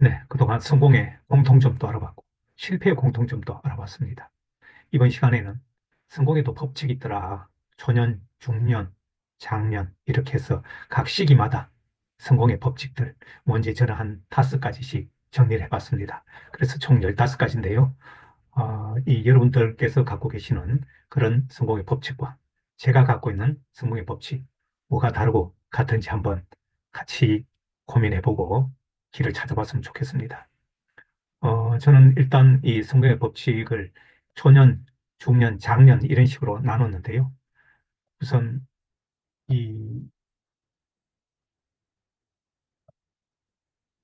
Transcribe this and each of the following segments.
네, 그동안 성공의 공통점도 알아봤고 실패의 공통점도 알아봤습니다. 이번 시간에는 성공에도 법칙이 있더라. 초년, 중년, 장년 이렇게 해서 각 시기마다 성공의 법칙들 뭔지 저는 한 5가지씩 정리를 해봤습니다. 그래서 총 15가지인데요. 이 여러분들께서 갖고 계시는 그런 성공의 법칙과 제가 갖고 있는 성공의 법칙 뭐가 다르고 같은지 한번 같이 고민해보고 길을 찾아봤으면 좋겠습니다. 저는 일단 이 성공의 법칙을 초년, 중년, 장년 이런 식으로 나눴는데요. 우선 이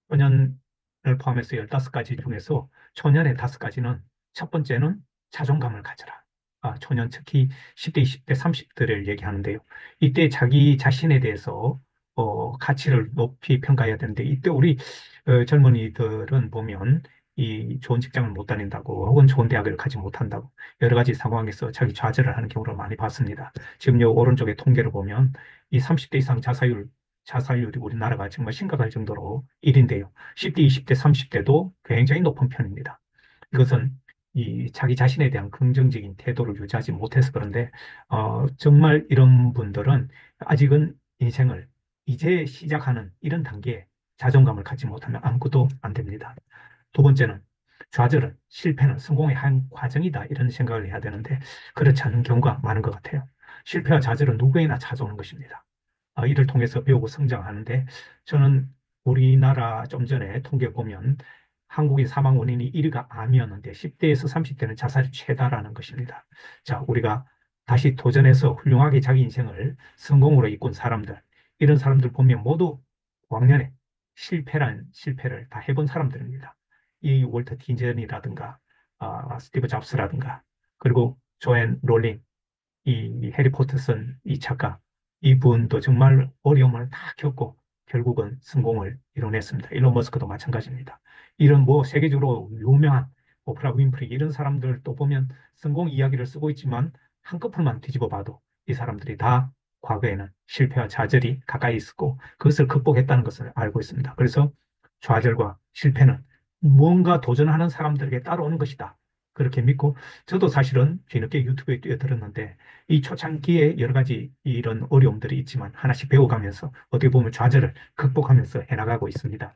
초년을 포함해서 15가지 중에서 초년의 5가지는 첫 번째는 자존감을 가져라. 초년 특히 10대, 20대, 30대를 얘기하는데요. 이때 자기 자신에 대해서 가치를 높이 평가해야 되는데 이때 우리 젊은이들은 보면 이 좋은 직장을 못 다닌다고 혹은 좋은 대학을 가지 못한다고 여러 가지 상황에서 자기 좌절을 하는 경우를 많이 봤습니다. 지금 요 오른쪽에 통계를 보면 이 30대 이상 자살률이 우리나라가 정말 심각할 정도로 1인데요. 10대, 20대, 30대도 굉장히 높은 편입니다. 이것은 이 자기 자신에 대한 긍정적인 태도를 유지하지 못해서 그런데 정말 이런 분들은 아직은 인생을 이제 시작하는 이런 단계에 자존감을 갖지 못하면 아무것도 안 됩니다. 두 번째는 좌절은 실패는 성공의 한 과정이다 이런 생각을 해야 되는데 그렇지 않은 경우가 많은 것 같아요. 실패와 좌절은 누구에나 찾아오는 것입니다. 이를 통해서 배우고 성장하는데 저는 우리나라 좀 전에 통계 보면 한국인 사망 원인이 1위가 암이었는데 10대에서 30대는 자살이 최다라는 것입니다. 자, 우리가 다시 도전해서 훌륭하게 자기 인생을 성공으로 이끈 사람들, 이런 사람들 보면 모두 왕년에 실패란 실패를 다 해본 사람들입니다. 이 월터 디즈니라든가 스티브 잡스라든가 그리고 조앤 롤링 이 해리포터 쓴 이 작가, 이분도 정말 어려움을 다 겪고 결국은 성공을 이뤄냈습니다. 일론 머스크도 마찬가지입니다. 이런 뭐 세계적으로 유명한 오프라 윈프리 이런 사람들 또 보면 성공 이야기를 쓰고 있지만 한꺼풀만 뒤집어 봐도 이 사람들이 다 과거에는 실패와 좌절이 가까이 있었고 그것을 극복했다는 것을 알고 있습니다. 그래서 좌절과 실패는 무언가 도전하는 사람들에게 따라오는 것이다. 그렇게 믿고 저도 사실은 뒤늦게 유튜브에 뛰어들었는데 이 초창기에 여러 가지 이런 어려움들이 있지만 하나씩 배워가면서 어떻게 보면 좌절을 극복하면서 해나가고 있습니다.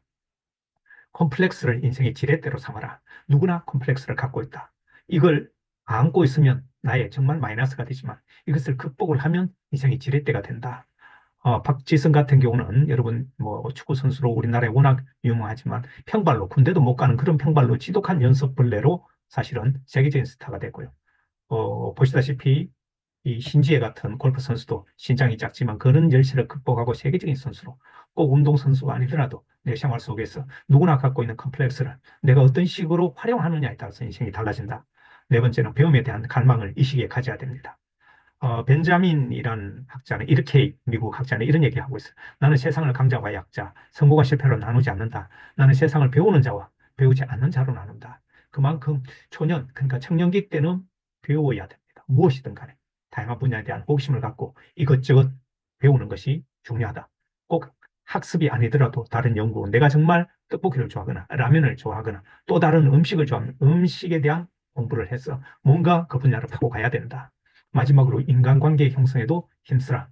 콤플렉스를 인생의 지렛대로 삼아라. 누구나 콤플렉스를 갖고 있다. 이걸 안고 있으면 나의 정말 마이너스가 되지만 이것을 극복을 하면 인생의 지렛대가 된다. 박지성 같은 경우는 여러분 뭐 축구 선수로 우리나라에 워낙 유명하지만 평발로 군대도 못 가는 그런 평발로 지독한 연습벌레로 사실은 세계적인 스타가 됐고요. 보시다시피 이 신지혜 같은 골프 선수도 신장이 작지만 그런 열세를 극복하고 세계적인 선수로 꼭 운동선수가 아니더라도 내 생활 속에서 누구나 갖고 있는 컴플렉스를 내가 어떤 식으로 활용하느냐에 따라서 인생이 달라진다. 네 번째는 배움에 대한 갈망을 이 시기에 가져야 됩니다. 벤자민이라는 학자는 이렇게 미국 학자는 이런 얘기를 하고 있어요. 나는 세상을 강자와 약자, 성공과 실패로 나누지 않는다. 나는 세상을 배우는 자와 배우지 않는 자로 나눈다. 그만큼 초년, 그러니까 청년기 때는 배워야 됩니다. 무엇이든 간에 다양한 분야에 대한 호기심을 갖고 이것저것 배우는 것이 중요하다. 꼭 학습이 아니더라도 다른 연구, 내가 정말 떡볶이를 좋아하거나 라면을 좋아하거나 또 다른 음식을 좋아하면 음식에 대한 공부를 해서 뭔가 그 분야를 파고 가야 된다. 마지막으로 인간관계 형성에도 힘쓰라.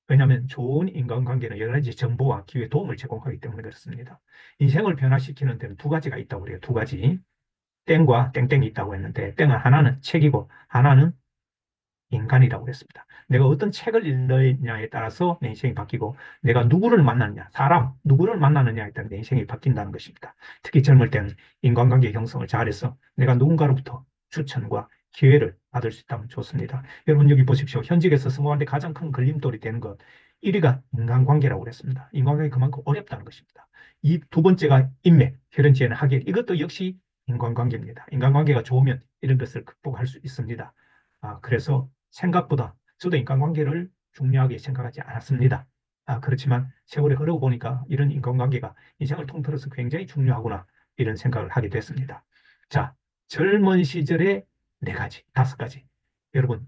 왜냐하면 좋은 인간관계는 여러 가지 정보와 기회, 도움을 제공하기 때문에 그렇습니다. 인생을 변화시키는 데는 두 가지가 있다고 그래요. 두 가지. 땡과 땡땡이 있다고 했는데 땡은 하나는 책이고 하나는 인간이라고 그랬습니다. 내가 어떤 책을 읽느냐에 따라서 내 인생이 바뀌고 내가 누구를 만나느냐, 사람, 누구를 만나느냐에 따라 내 인생이 바뀐다는 것입니다. 특히 젊을 때는 인간관계 형성을 잘해서 내가 누군가로부터 추천과 기회를 받을 수 있다면 좋습니다. 여러분 여기 보십시오. 현직에서 성공하는데 가장 큰 걸림돌이 되는 것 1위가 인간관계라고 그랬습니다. 인간관계 그만큼 어렵다는 것입니다. 이 두 번째가 인맥, 혈연지혜는 하길 이것도 역시 인간관계입니다. 인간관계가 좋으면 이런 것을 극복할 수 있습니다. 그래서 생각보다 저도 인간관계를 중요하게 생각하지 않았습니다. 그렇지만 세월이 흐르고 보니까 이런 인간관계가 인생을 통틀어서 굉장히 중요하구나 이런 생각을 하게 됐습니다. 자, 젊은 시절의 4가지, 5가지. 여러분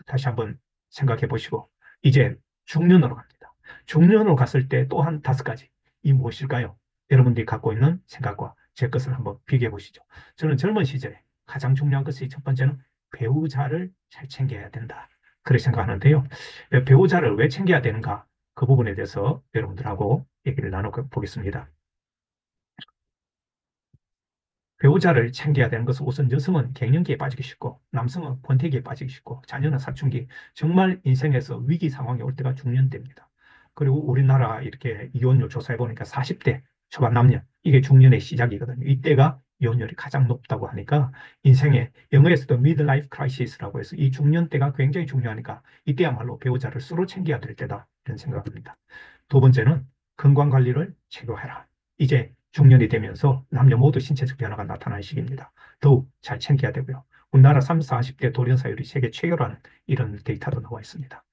다시 한번 생각해 보시고 이제 중년으로 갑니다. 중년으로 갔을 때 또 한 5가지. 이 무엇일까요? 여러분들이 갖고 있는 생각과 제 것을 한번 비교해 보시죠. 저는 젊은 시절에 가장 중요한 것이 첫 번째는 배우자를 잘 챙겨야 된다. 그렇게 생각하는데요. 배우자를 왜 챙겨야 되는가? 그 부분에 대해서 여러분들하고 얘기를 나눠보겠습니다. 배우자를 챙겨야 되는 것은 우선 여성은 갱년기에 빠지기 쉽고 남성은 권태기에 빠지기 쉽고 자녀는 사춘기, 정말 인생에서 위기 상황이 올 때가 중년대입니다. 그리고 우리나라 이렇게 이혼율 조사해 보니까 40대 초반 남녀 이게 중년의 시작이거든요. 이때가 이혼율이 가장 높다고 하니까 인생의 영어에서도 midlife crisis라고 해서 이 중년 때가 굉장히 중요하니까 이때야말로 배우자를 서로 챙겨야 될 때다 이런 생각합니다. 두 번째는 건강 관리를 최고해라. 이제 중년이 되면서 남녀 모두 신체적 변화가 나타나는 시기입니다. 더욱 잘 챙겨야 되고요. 우리나라 30, 40대 돌연사율이 세계 최고라는 이런 데이터도 나와 있습니다.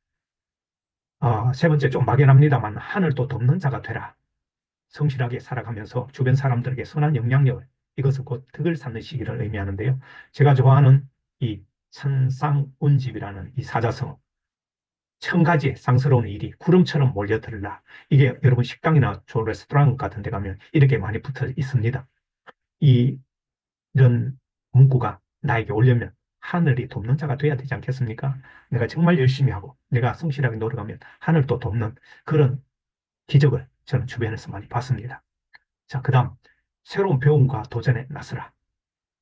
세 번째 좀 막연합니다만 하늘도 덮는 자가 되라. 성실하게 살아가면서 주변 사람들에게 선한 영향력을 이것은 곧 덕을 쌓는 시기를 의미하는데요. 제가 좋아하는 이 천상운집이라는 이 사자성어 1000가지 쌍스러운 일이 구름처럼 몰려들라. 이게 여러분 식당이나 좋은 레스토랑 같은 데 가면 이렇게 많이 붙어 있습니다. 이런 문구가 나에게 오려면 하늘이 돕는 자가 돼야 되지 않겠습니까? 내가 정말 열심히 하고 내가 성실하게 노력하면 하늘도 돕는 그런 기적을 저는 주변에서 많이 봤습니다. 자, 그 다음 새로운 배움과 도전에 나서라.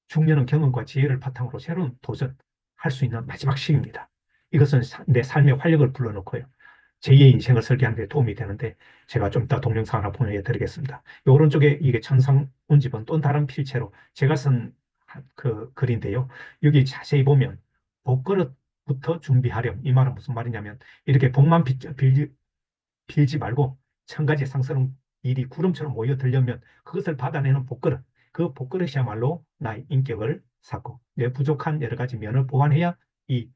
중년은 경험과 지혜를 바탕으로 새로운 도전할 수 있는 마지막 시기입니다. 이것은 내 삶의 활력을 불러넣고요. 제2의 인생을 설계하는 데 도움이 되는데 제가 좀 이따 동영상 하나 보내드리겠습니다. 오른쪽에 이게 천상운집은 또 다른 필체로 제가 쓴 그 글인데요. 여기 자세히 보면 복그릇부터 준비하렴. 이 말은 무슨 말이냐면 이렇게 복만 빌지 말고 1000가지 상스러운 일이 구름처럼 모여들려면 그것을 받아내는 복그릇. 그 복그릇이야말로 나의 인격을 쌓고 내 부족한 여러 가지 면을 보완해야 이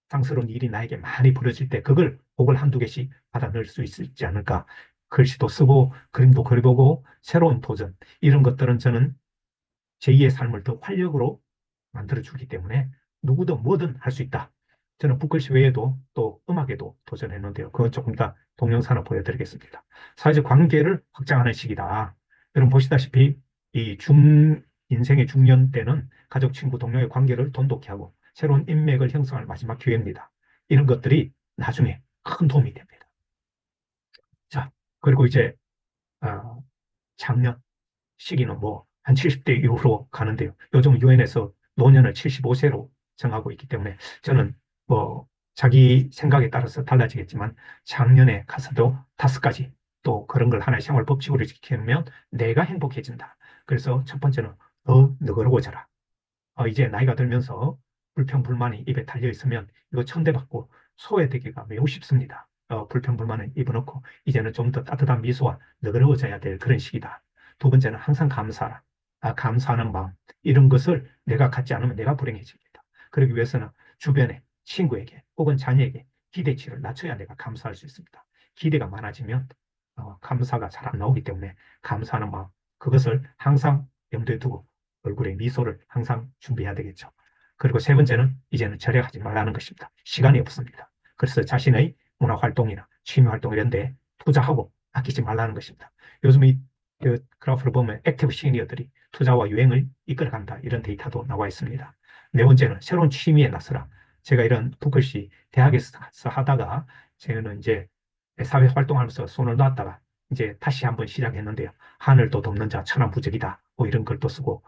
상스러운 일이 나에게 많이 벌어질 때 그걸 복을 한두 개씩 받아 넣을 수 있지 않을까. 글씨도 쓰고 그림도 그려보고 새로운 도전 이런 것들은 저는 제2의 삶을 더 활력으로 만들어주기 때문에 누구든 뭐든 할 수 있다. 저는 붓글씨 외에도 또 음악에도 도전했는데요. 그건 조금 이따 동영상을 보여드리겠습니다. 사회적 관계를 확장하는 시기다. 여러분 보시다시피 인생의 중년 때는 가족, 친구, 동료의 관계를 돈독히 하고 새로운 인맥을 형성할 마지막 기회입니다. 이런 것들이 나중에 큰 도움이 됩니다. 자, 그리고 이제 어, 작년 시기는 뭐 한 70대 이후로 가는데요. 요즘 유엔에서 노년을 75세로 정하고 있기 때문에 저는 뭐 자기 생각에 따라서 달라지겠지만 작년에 가서도 5가지 또 그런 걸 하나의 생활 법칙으로 지키면 내가 행복해진다. 그래서 첫 번째는 더 너그러워져라. 이제 나이가 들면서 불평불만이 입에 달려 있으면 이거 천대받고 소외되기가 매우 쉽습니다. 불평불만을 입어놓고 이제는 좀 더 따뜻한 미소와 너그러워져야 될 그런 시기다. 두 번째는 항상 감사하라. 감사하는 마음. 이런 것을 내가 갖지 않으면 내가 불행해집니다. 그러기 위해서는 주변에 친구에게 혹은 자녀에게 기대치를 낮춰야 내가 감사할 수 있습니다. 기대가 많아지면 감사가 잘 안 나오기 때문에 감사하는 마음. 그것을 항상 염두에 두고 얼굴에 미소를 항상 준비해야 되겠죠. 그리고 세 번째는 이제는 절약하지 말라는 것입니다. 시간이 없습니다. 그래서 자신의 문화활동이나 취미활동 이런 데 투자하고 아끼지 말라는 것입니다. 요즘 그 그래프를 보면 액티브 시니어들이 투자와 유행을 이끌어간다 이런 데이터도 나와 있습니다. 네 번째는 새로운 취미에 나서라. 제가 이런 붓글씨 대학에서 하다가 저는 이제 사회활동하면서 손을 놨다가 이제 다시 한번 시작했는데요. 하늘도 덮는 자 천하무적이다. 뭐 이런 글도 쓰고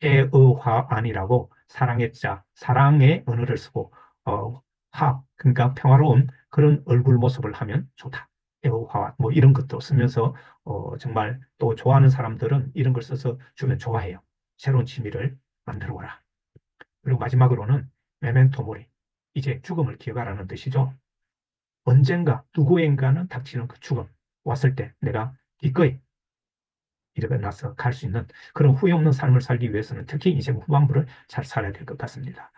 애의화안이라고 사랑의 자, 사랑의 언어를 쓰고 그러니까 평화로운 그런 얼굴 모습을 하면 좋다. 애의화안 뭐 이런 것도 쓰면서 정말 또 좋아하는 사람들은 이런 걸 써서 주면 좋아해요. 새로운 취미를 만들어 보라. 그리고 마지막으로는 메멘토 모리. 이제 죽음을 기억하라는 뜻이죠. 언젠가 누구인가는 닥치는 그 죽음 왔을 때 내가 기꺼이 일어나서 갈 수 있는 그런 후회 없는 삶을 살기 위해서는 특히 인생 후반부를 잘 살아야 될 것 같습니다.